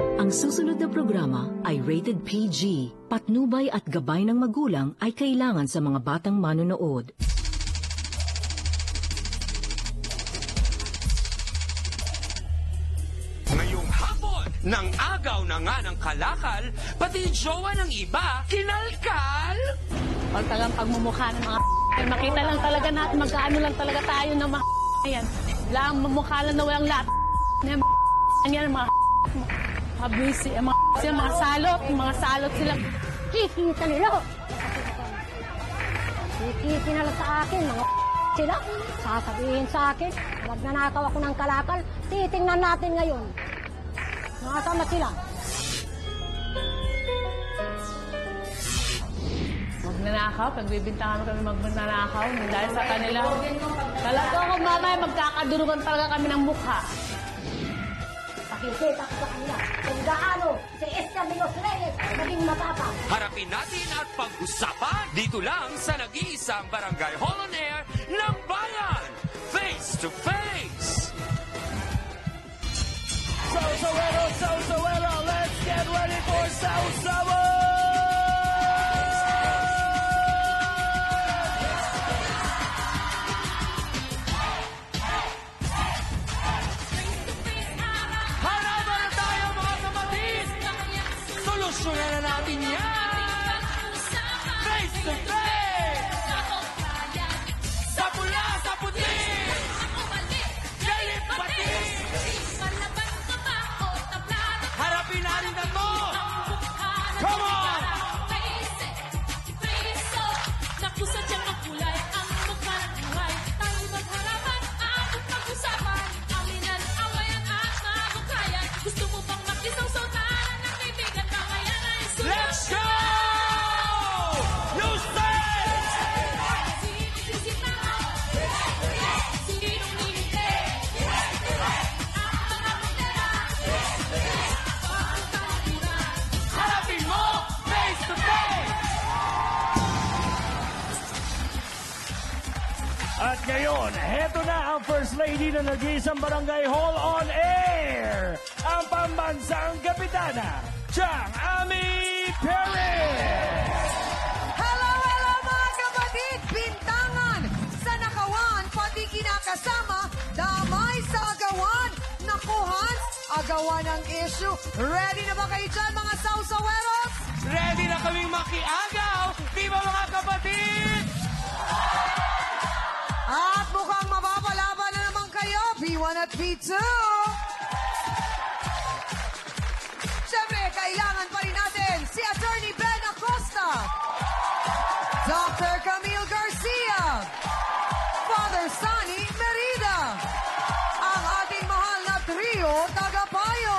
Ang susunod na programa ay rated PG. Patnubay at gabay ng magulang ay kailangan sa mga batang manonood. Ngayong hapon, nang agaw na nga ng kalakal, pati jowa ng iba, kinalkal. Pag talagang pagmumukha ng mga ay makita lang talaga natin magkaano lang talaga tayo ng mga yan. Lang mumukha lang na walang lahat. Yan mga busy, mga salot sila. Kikita nila. Kikita nila sa akin, mga sila. Sasabihin sa akin, magnanakaw ako ng kalakal. Titingnan natin ngayon. Nakasama sila. Magnanakaw, pagbibintangan kami magnanakaw dahil sa kanila. Talaga ako mamaya magkakadurugan talaga kami ng mukha. Pakikita ko sa kanila kung gaano si Escamilos Reyes maging matapang. Harapin natin at pag-usapan dito lang sa nag-iisang Barangay Hall on Air ng Bayan. Face to Face! Sausabuelo, let's get ready for Sausabuelo! Solusyonan na natin yan! Face to face! Sa pula, sa puti! Galit pati! Harapin natin na to! Come on! Let's go! You harapin mo! Face to face! At ngayon, heto na ang First Lady na nag-iisang Barangay Hall on Air, ang pambansang kapitana, Chang Ami Perez! Hello mga kapatid! Bintangan sa nakawan, pati kinakasama, damay sa agawan, nakuhan, agawan ang issue. Ready na ba kayo dyan mga sausaweros? Ready na kaming makiagaw! Di ba mga kapatid? At mukhang mapapalaban na naman kayo, P1 at P2. Siyempre, kailangan pa rin natin si Attorney Ben Acosta, Dr. Camille Garcia, Father Sunny Merida, ang ating mahal na trio tagapayo.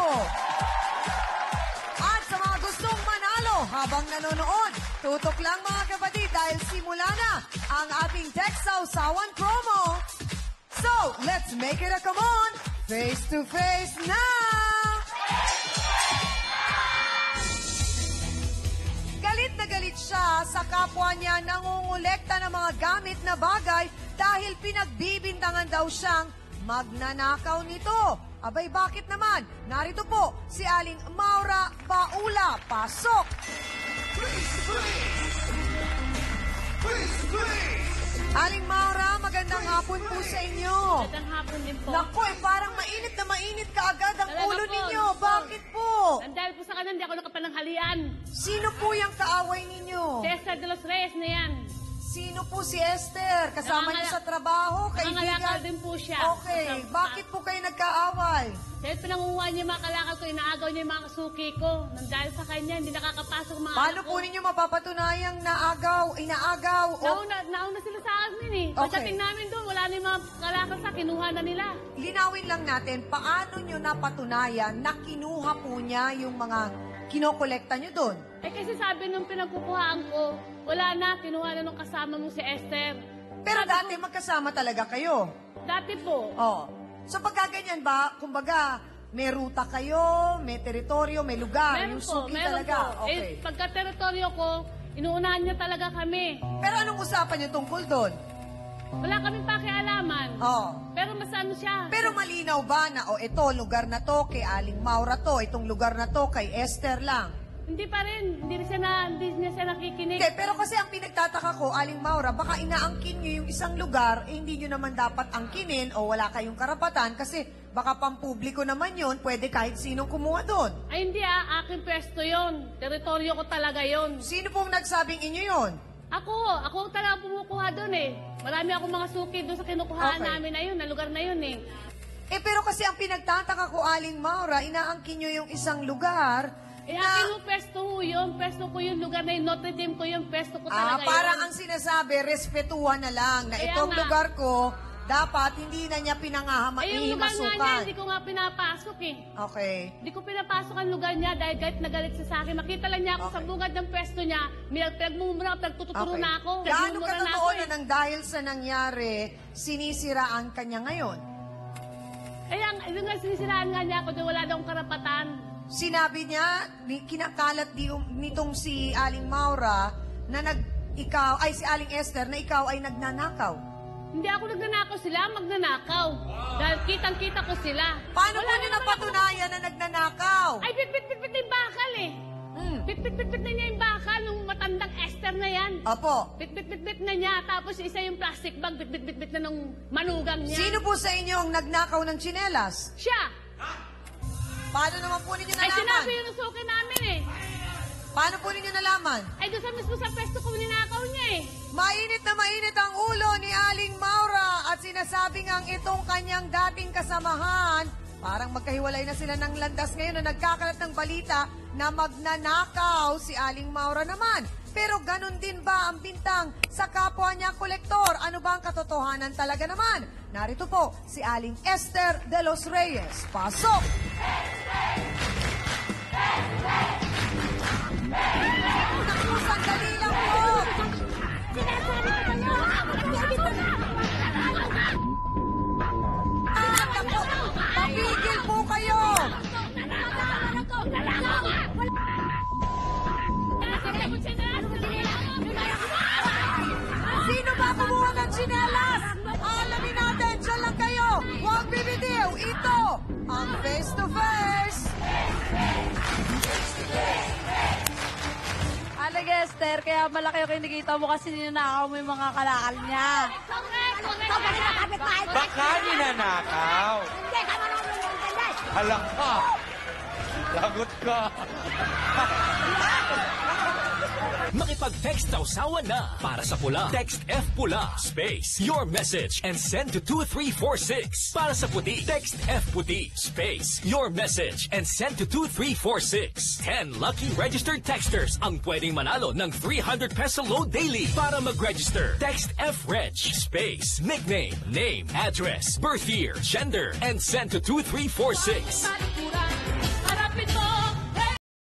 At sa mga gustong manalo habang nanonood, tutok lang mga kapatid dahil simula na ang ating Text Sausawan promo. So, let's make it a come on, face to face now! Galit na galit siya sa kapwa niya nangungulekta ng mga gamit na bagay dahil pinagbibintangan daw siyang magnanakaw nito. Abay, bakit naman? Narito po si Aling Maura Paula. Pasok! Aling Maura, magandang hapon po sa inyo. Magandang hapon din po. Naku, parang mainit na mainit kaagad ang Talaga ulo po, ninyo. po. Bakit po? Dahil po sa kanan, hindi ako nakapananghalian. Sino po yung kaaway ninyo? Cesar de los Reyes na yan. Sino po si Esther? Kasama niyo sa trabaho? Nangangalakal din po siya. Okay. Bakit po kayo nagkaaway? Dahil pinangunguha niya yung mga kalakal ko, inaagaw niya yung mga kasuki ko. Nang dahil sa kanya, hindi nakakapasok mga Paano anak po ko. ninyo mapapatunayang inaagaw? Nauna sila sa amin eh. Okay. Pagdating namin doon, wala na yung mga kalakal sa kinuha na nila. Linawin lang natin, paano nyo napatunayan na kinuha po niya yung mga kinokolekta nyo doon? Eh kasi sabi nung pinagkukuhaan ko, wala na, kinuha na nung kasama mo si Esther. Pero Sabi dati magkasama talaga kayo. Dati po. Oh. So pagkaganyan ba, kumbaga, may ruta kayo, may teritoryo, may lugar, Meron yung po, suki meron talaga. po. Okay. Eh, pagka-teritoryo ko, inuunahan niya talaga kami. Pero anong usapan niyo tungkol doon? Wala kaming pakialaman. Oh. Pero mas ano siya. Pero malinaw ba na, ito, lugar na to, kay Aling Maura to, itong lugar na to, kay Esther lang? Hindi pa rin. Hindi niya siya nakikinig. Hindi, pero kasi ang pinagtataka ko, Aling Maura, baka inaangkin nyo yung isang lugar, hindi nyo naman dapat angkinin o wala kayong karapatan kasi baka pampubliko naman yun, pwede kahit sinong kumuha doon. Ay hindi aking pwesto yon. Teritoryo ko talaga yon. Sino pong nagsabing inyo yun? Ako talaga pumukuha doon eh. Marami akong mga suki doon sa kinukuhaan Okay. namin na yun, na lugar na yun eh. Pero kasi ang pinagtataka ko, Aling Maura, inaangkin nyo yung isang lugar Akin yung pwesto ko yun. Pwesto ko yung lugar na yun. Notre Dame ko yung pwesto ko talaga parang yun. ang sinasabi, respetuhan na lang na Kaya itong nga. lugar ko, dapat hindi na niya Yung lugar nga niya, pinangahimasukan. hindi ko nga pinapasok eh. Okay. Hindi ko pinapasok ang lugar niya dahil galit na galit siya sa akin. Makita lang niya ako Okay. sa bungad ng pwesto niya. May pinagmumura, pinagtututuro Okay. na ako. Gaano Pinagmumura ka na totoo ako na nang dahil sa nangyari, sinisiraan ka niya ngayon? Kaya yung nga sinisiraan nga niya ako dahil wala daw akong karapatan. Sinabi niya, kinakalat nitong si Aling Maura na si Aling Esther na ikaw ay nagnanakaw. Hindi ako nagnanakaw sila, magnanakaw. Dahil kitang-kita ko sila. Paano Wala mo niya naman napatunayan na nagnanakaw? Ay, bit-bit-bit na yung bakal eh. Bit-bit-bit na niya yung bakal nung matandang Esther na yan. Opo. Bit-bit-bit na niya. Tapos isa yung plastic bag, bit-bit-bit na nung manugang niya. Sino po sa inyo ang nagnakaw ng tsinelas? Siya. Paano naman po ninyo Ay, nalaman? sinabi yun ng suki namin eh. Paano po ninyo nalaman? Ay, doon sa mismo sa pwesto ko ninakaw niya eh. Mainit na mainit ang ulo ni Aling Maura at sinasabi ngang itong kanyang dating kasamahan, parang magkahiwalay na sila ng landas ngayon na nagkakalat ng balita na magnanakaw si Aling Maura naman. Pero ganun din ba ang bintang sa kapwa niya kolektor? Ano ba ang katotohanan talaga naman? Narito po si Aling Esther de los Reyes. Pasok! Naku, sandali lang po! Pagigil po kayo! Sino ba kumuha ng tsinelas? Alamin natin, dyan lang kayo! Huwag bibitiw! Ito ang face to face! Aling Esther, kaya malaki yung kinikita mo kasi ninanakaw mo yung mga kalakal niya. Baka ninanakaw. Hindi ka marunong magtandas. Halak ka. Lagot ka. Makipag-text daw sawa na para sa pula. Text F Pula, space, your message, and send to 2346. Para sa puti, text F Puti, space, your message, and send to 2346. 10 lucky registered texters ang pwedeng manalo ng 300 peso load daily. Para mag-register, text F Reg, space, nickname, name, address, birth year, gender, and send to 2346.